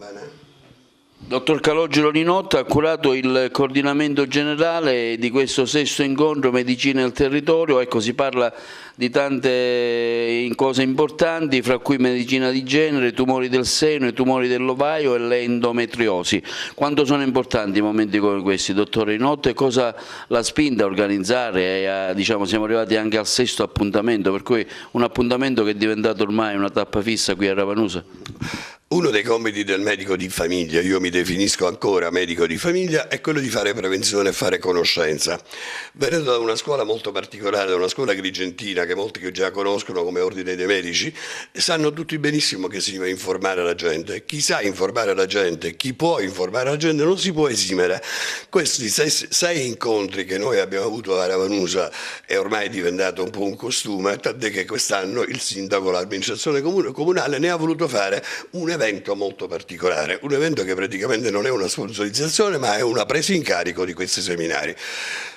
bene. Dottor Calogero Linotta ha curato il coordinamento generale di questo 6° incontro Medicina al Territorio. Ecco, si parla di tante cose importanti, fra cui medicina di genere, tumori del seno, i tumori dell'ovaio e l'endometriosi. Quanto sono importanti momenti come questi, dottore Linotta, e cosa l'ha spinta a organizzare? Diciamo, siamo arrivati anche al 6° appuntamento, per cui un appuntamento che è diventato ormai una tappa fissa qui a Ravanusa. Uno dei compiti del medico di famiglia, io mi definisco ancora medico di famiglia, è quello di fare prevenzione e fare conoscenza. Venendo da una scuola molto particolare, da una scuola agrigentina che molti che già conoscono come Ordine dei Medici, sanno tutti benissimo che si deve informare la gente. Chi sa informare la gente, chi può informare la gente non si può esimere. Questi 6 incontri che noi abbiamo avuto a Ravanusa è ormai diventato un po' un costume, tant'è che quest'anno il sindaco, l'amministrazione comunale ne ha voluto fare un evento molto particolare, un evento che praticamente non è una sponsorizzazione ma è una presa in carico di questi seminari.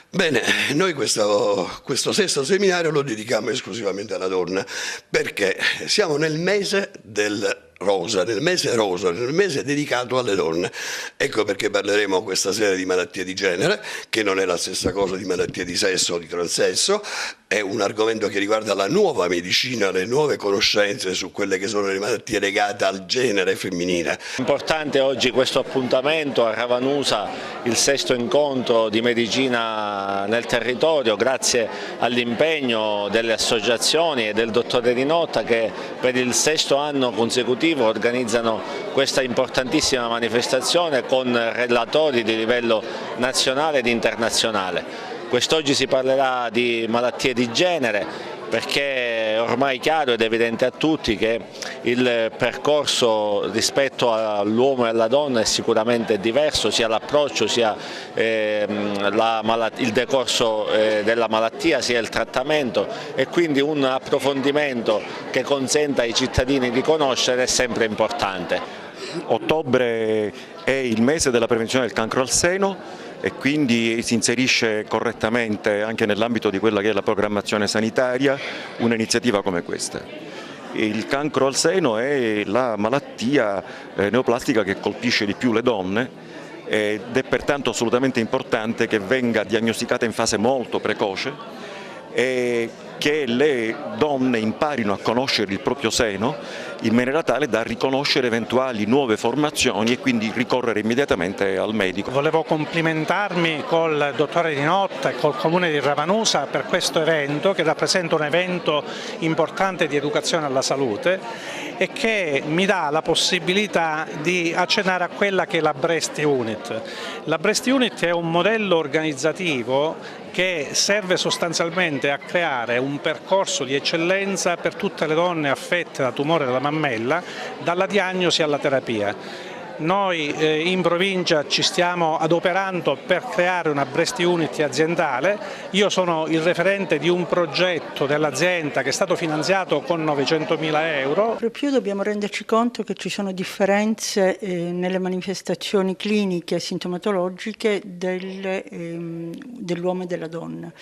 Bene, noi questo 6° seminario lo dedichiamo esclusivamente alla donna, perché siamo nel mese del rosa, nel mese dedicato alle donne. Ecco perché parleremo questa sera di malattie di genere, che non è la stessa cosa di malattie di sesso o di transesso, è un argomento che riguarda la nuova medicina, le nuove conoscenze su quelle che sono le malattie legate al genere femminile. Importante oggi questo appuntamento a Ravanusa, il 6° incontro di medicina nel territorio, grazie all'impegno delle associazioni e del dottore Linotta che per il 6° anno consecutivo organizzano questa importantissima manifestazione con relatori di livello nazionale ed internazionale. Quest'oggi si parlerà di malattie di genere, perché è ormai chiaro ed evidente a tutti che il percorso rispetto all'uomo e alla donna è sicuramente diverso, sia l'approccio, sia il decorso della malattia, sia il trattamento, e quindi un approfondimento che consenta ai cittadini di conoscere è sempre importante. Ottobre è il mese della prevenzione del cancro al seno e quindi si inserisce correttamente anche nell'ambito di quella che è la programmazione sanitaria un'iniziativa come questa. Il cancro al seno è la malattia neoplastica che colpisce di più le donne ed è pertanto assolutamente importante che venga diagnosticata in fase molto precoce e che le donne imparino a conoscere il proprio seno in maniera tale da riconoscere eventuali nuove formazioni e quindi ricorrere immediatamente al medico. Volevo complimentarmi col dottore Linotta e col Comune di Ravanusa per questo evento, che rappresenta un evento importante di educazione alla salute e che mi dà la possibilità di accennare a quella che è la Breast Unit. La Breast Unit è un modello organizzativo che serve sostanzialmente a creare un percorso di eccellenza per tutte le donne affette da tumore della mammella, dalla diagnosi alla terapia. Noi in provincia ci stiamo adoperando per creare una Breast Unit aziendale. Io sono il referente di un progetto dell'azienda che è stato finanziato con 900.000 euro. Per più dobbiamo renderci conto che ci sono differenze nelle manifestazioni cliniche e sintomatologiche dell'uomo e della donna.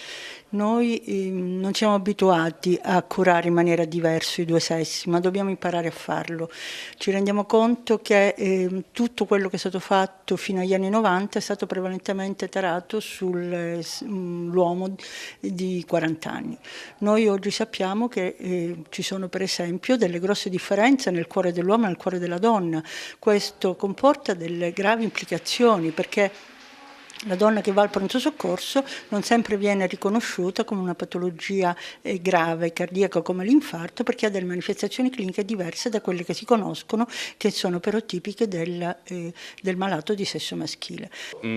Noi non siamo abituati a curare in maniera diversa i due sessi, ma dobbiamo imparare a farlo. Ci rendiamo conto che tutto quello che è stato fatto fino agli anni 90 è stato prevalentemente tarato sull'uomo di 40 anni. Noi oggi sappiamo che ci sono per esempio delle grosse differenze nel cuore dell'uomo e nel cuore della donna. Questo comporta delle gravi implicazioni, perché la donna che va al pronto soccorso non sempre viene riconosciuta come una patologia grave cardiaca come l'infarto, perché ha delle manifestazioni cliniche diverse da quelle che si conoscono, che sono però tipiche del malato di sesso maschile.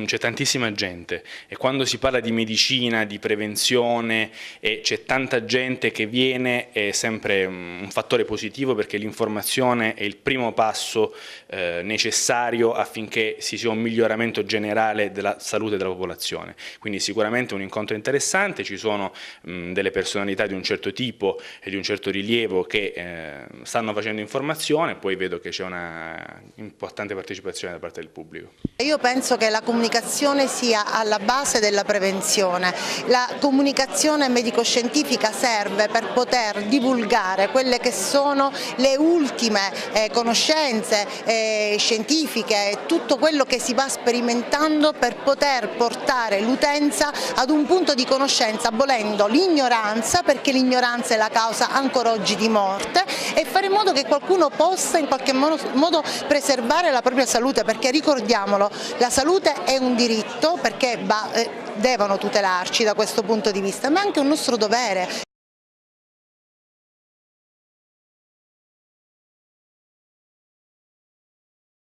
C'è tantissima gente e quando si parla di medicina, di prevenzione, e c'è tanta gente che viene, è sempre un fattore positivo, perché l'informazione è il primo passo necessario affinché ci sia un miglioramento generale della salute salute della popolazione. Quindi sicuramente un incontro interessante, ci sono delle personalità di un certo tipo e di un certo rilievo che stanno facendo informazione, poi vedo che c'è una importante partecipazione da parte del pubblico. Io penso che la comunicazione sia alla base della prevenzione. La comunicazione medico-scientifica serve per poter divulgare quelle che sono le ultime conoscenze scientifiche, tutto quello che si va sperimentando per poter portare l'utenza ad un punto di conoscenza, abolendo l'ignoranza, perché l'ignoranza è la causa ancora oggi di morte, e fare in modo che qualcuno possa in qualche modo preservare la propria salute, perché ricordiamolo, la salute è un diritto, perché devono tutelarci da questo punto di vista, ma è anche un nostro dovere.